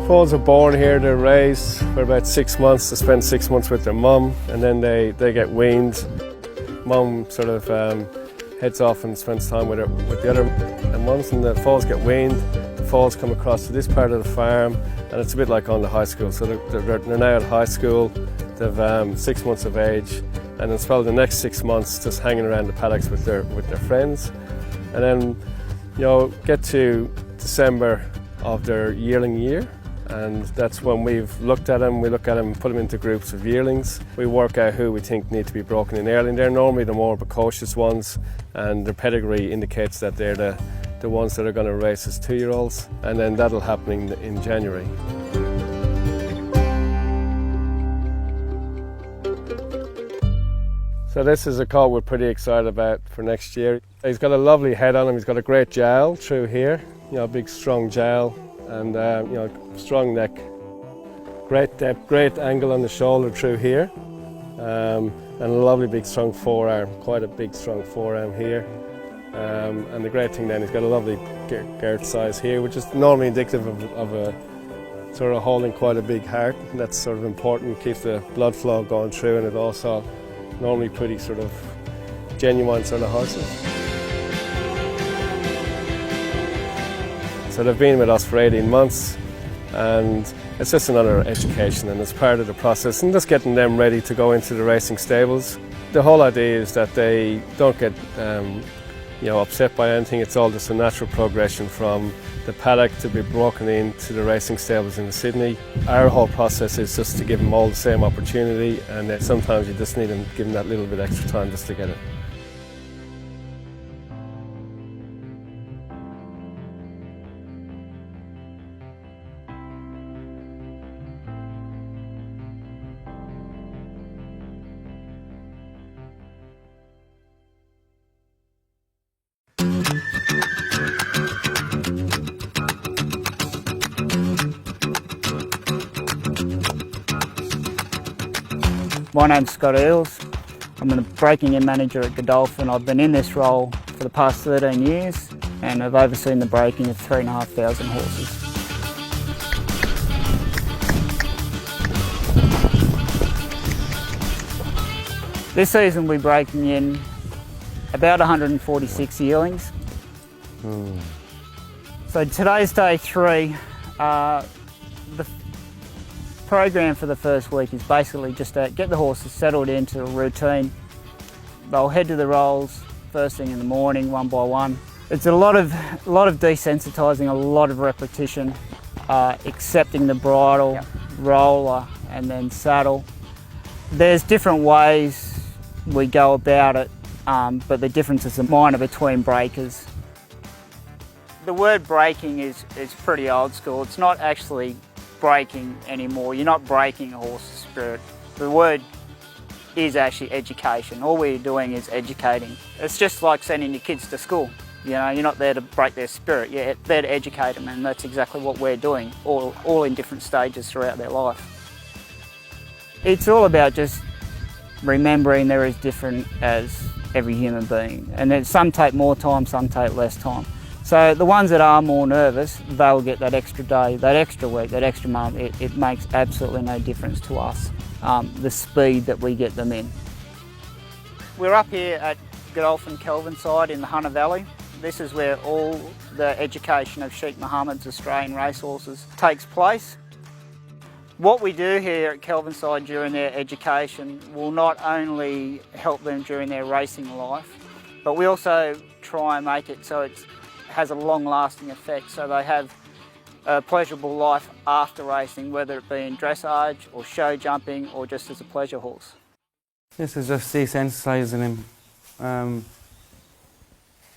Foals are born here, they're raised for about 6 months. They spend 6 months with their mum, and then they get weaned. Mum sort of heads off and spends time with the other mums, and the foals get weaned. The foals come across to this part of the farm, and it's a bit like on the high school. So they're now at high school, they've 6 months of age, and then spend the next 6 months just hanging around the paddocks with their friends. And then, get to December of their yearling year, and that's when we've looked at them. We look at them, put them into groups of yearlings. We work out who we think need to be broken in early, and they're normally the more precocious ones, and their pedigree indicates that they're the ones that are going to race as 2-year-olds, and then that'll happen in January. So this is a colt we're pretty excited about for next year. He's got a lovely head on him, he's got a great jowl through here, big strong jowl, and strong neck. Great depth, great angle on the shoulder through here, and a lovely big strong forearm, quite a big strong forearm here. And the great thing then, he's got a lovely girth size here, which is normally indicative of a sort of holding quite a big heart. And that's sort of important, keeps the blood flow going through, and it also normally pretty sort of genuine sort of horses. So they've been with us for 18 months, and it's just another education, and it's part of the process, and just getting them ready to go into the racing stables. The whole idea is that they don't get upset by anything. It's all just a natural progression from the paddock to be broken into the racing stables in Sydney. Our whole process is just to give them all the same opportunity, and sometimes you just need them, give them that little bit extra time just to get it. My name's Scott Eales. I'm the breaking in manager at Godolphin. I've been in this role for the past 13 years, and I've overseen the breaking of 3,500 horses. This season we're breaking in about 146 yearlings. So today's day 3. The program for the first week is basically just to get the horses settled into a routine. They'll head to the rolls first thing in the morning, one by one. It's a lot of desensitising, a lot of repetition, accepting the bridle, roller, and then saddle. There's different ways we go about it, but the differences are minor between breakers. The word breaking is pretty old school. It's not actually breaking anymore. You're not breaking a horse's spirit. The word is actually education. All we're doing is educating. It's just like sending your kids to school. You're not there to break their spirit. You're there to educate them, and that's exactly what we're doing, all in different stages throughout their life. It's all about just remembering they're as different as every human being, and then some take more time, some take less time. So the ones that are more nervous, they'll get that extra day, that extra week, that extra month. It makes absolutely no difference to us, the speed that we get them in. We're up here at Godolphin Kelvinside in the Hunter Valley. This is where all the education of Sheikh Mohammed's Australian racehorses takes place. What we do here at Kelvinside during their education will not only help them during their racing life, but we also try and make it so it has a long-lasting effect, so they have a pleasurable life after racing, whether it be in dressage or show jumping or just as a pleasure horse. This is just desensitising him.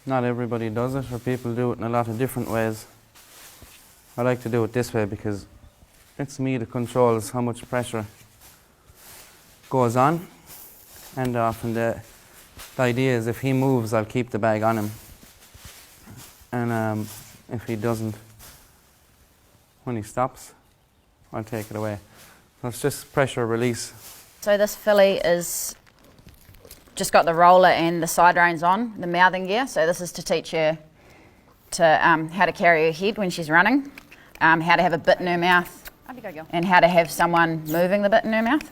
Not everybody does it, or people do it in a lot of different ways. I like to do it this way because it's me that controls how much pressure goes on and off, and the idea is if he moves, I'll keep the bag on him, and if he doesn't, when he stops, I'll take it away. So it's just pressure release. So this filly is just got the roller and the side reins on, the mouthing gear. So this is to teach her to how to carry her head when she's running, how to have a bit in her mouth and how to have someone moving the bit in her mouth.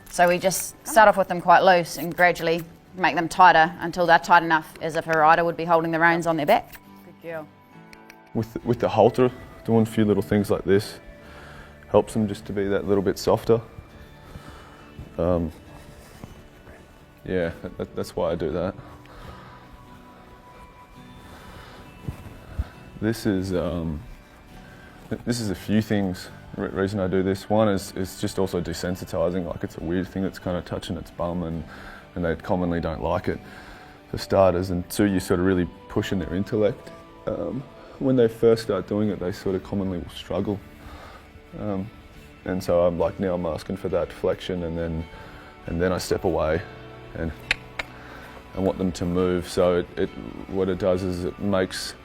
So we just start off with them quite loose and gradually make them tighter until they're tight enough as if a rider would be holding the reins on their back. Good girl. With the halter, doing a few little things like this helps them just to be that little bit softer. Yeah, that's why I do that. This is a few things. Reason I do this. One is just also desensitizing. Like, it's a weird thing that's kind of touching its bum, and they commonly don't like it, for starters. And two, you're sort of really pushing their intellect. When they first start doing it, they sort of commonly will struggle. And so I'm asking for that flexion, and then I step away, and I want them to move. So what it does is it makes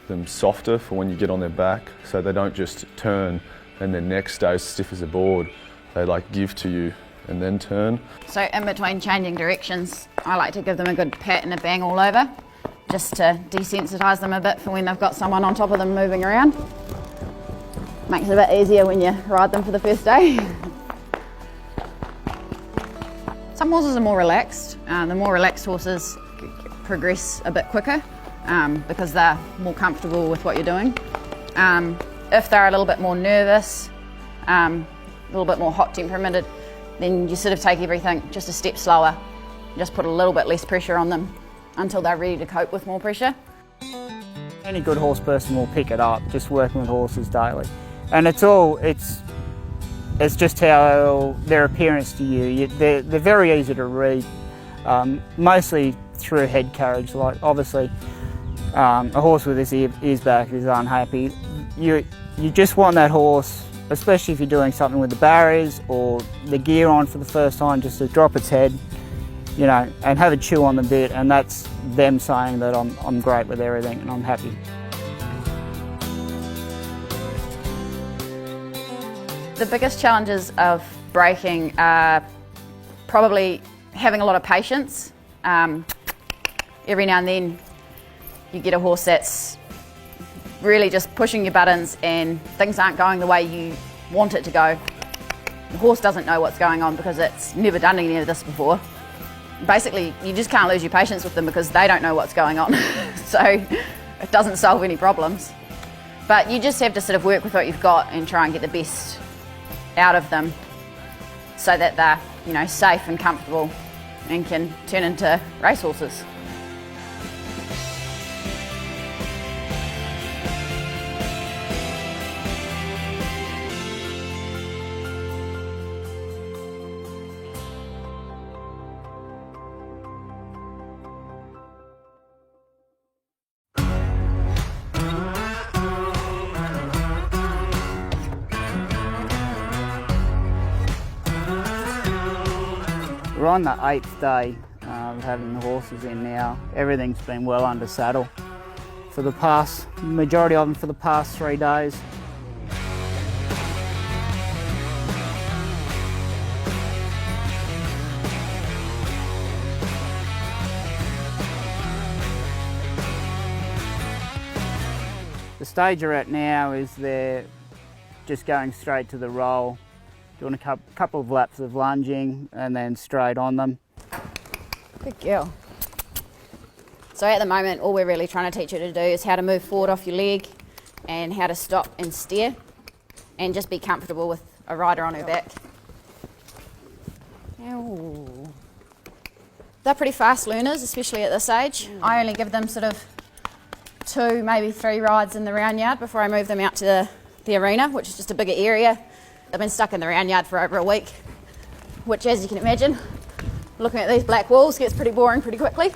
them softer for when you get on their back, so they don't just turn and their neck stays stiff as a board. They give to you and then turn. So in between changing directions, I like to give them a good pat and a bang all over, just to desensitise them a bit for when they've got someone on top of them moving around. Makes it a bit easier when you ride them for the first day. Some horses are more relaxed. The more relaxed horses progress a bit quicker because they're more comfortable with what you're doing. If they're a little bit more nervous, a little bit more hot temperamented, then you sort of take everything just a step slower. Just put a little bit less pressure on them until they're ready to cope with more pressure. Any good horse person will pick it up, just working with horses daily. And it's just how their appearance to you. They're very easy to read, mostly through head carriage. Like, obviously, a horse with his ears back is unhappy. You just want that horse, especially if you're doing something with the barriers or the gear on for the first time, just to drop its head, and have a chew on the bit, and that's them saying that I'm great with everything and I'm happy. The biggest challenges of breaking are probably having a lot of patience. Every now and then you get a horse that's really just pushing your buttons and things aren't going the way you want it to go. The horse doesn't know what's going on because it's never done any of this before. Basically, you just can't lose your patience with them because they don't know what's going on. So it doesn't solve any problems. But you just have to sort of work with what you've got and try and get the best out of them so that they're, safe and comfortable and can turn into racehorses. We're on the 8th day of having the horses in now. Everything's been well under saddle for the majority of them for the past 3 days. The stage we're at now is they're just going straight to the roll, doing a couple of laps of lunging and then straight on them. Good girl. So at the moment, all we're really trying to teach her to do is how to move forward off your leg and how to stop and steer and just be comfortable with a rider on her back. Ow. They're pretty fast learners, especially at this age. I only give them sort of 2, maybe 3 rides in the round yard before I move them out to the arena, which is just a bigger area. They've been stuck in the round yard for over a week, which, as you can imagine, looking at these black walls gets pretty boring pretty quickly.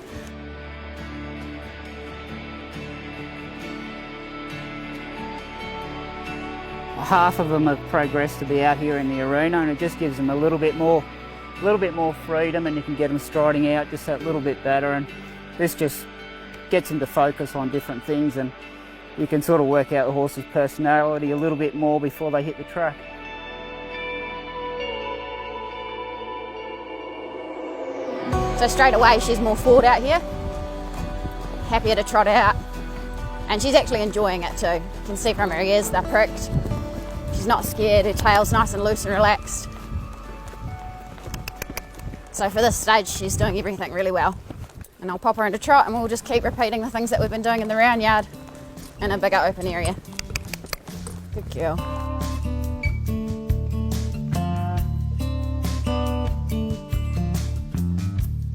Half of them have progressed to be out here in the arena, and it just gives them a little bit more freedom, and you can get them striding out just that little bit better, and this just gets them to focus on different things, and you can sort of work out the horse's personality a little bit more before they hit the track. So straight away she's more forward out here, happier to trot out, and she's actually enjoying it too. You can see from her ears they're pricked, She's not scared, her tail's nice and loose and relaxed. So for this stage, she's doing everything really well. And I'll pop her into trot and we'll just keep repeating the things that we've been doing in the round yard in a bigger open area. Good girl.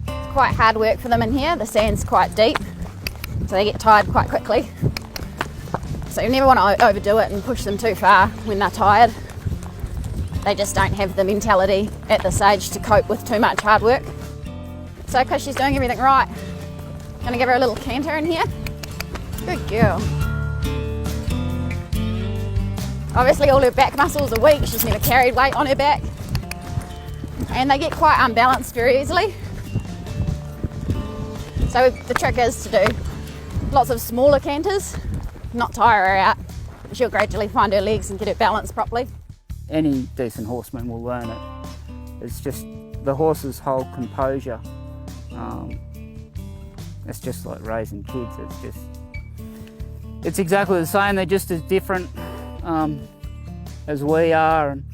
It's quite hard work for them in here. The sand's quite deep, so they get tired quite quickly. So you never want to overdo it and push them too far when they're tired. They just don't have the mentality at this age to cope with too much hard work. So because she's doing everything right, I'm going to give her a little canter in here. Good girl. Obviously all her back muscles are weak, she's never carried weight on her back. And they get quite unbalanced very easily. So the trick is to do lots of smaller canters, not tire her out. She'll gradually find her legs and get her balance properly. Any decent horseman will learn it. It's just the horse's whole composure. It's just like raising kids. It's exactly the same. They're just as different as we are. And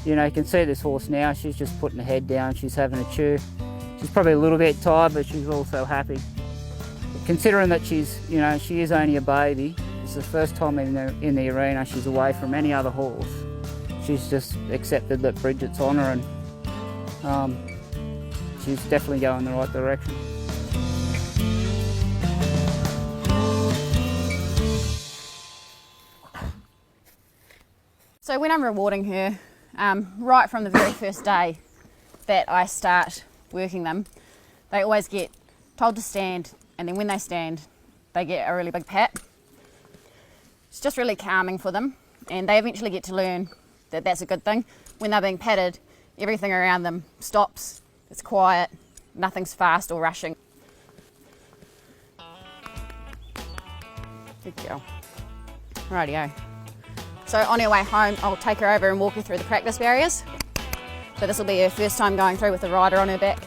you know, you can see this horse now. She's just putting her head down. She's having a chew. She's probably a little bit tired, but she's also happy. Considering that she is only a baby. It's the first time in the arena she's away from any other horse. She's just accepted that Bridget's on her, and she's definitely going the right direction. So when I'm rewarding her, right from the very first day that I start working them, they always get told to stand, and then when they stand, they get a really big pat. It's just really calming for them, and they eventually get to learn that that's a good thing. When they're being patted, everything around them stops, it's quiet, nothing's fast or rushing. Good girl. Rightio. So on her way home, I'll take her over and walk her through the practice barriers. So this will be her first time going through with the rider on her back.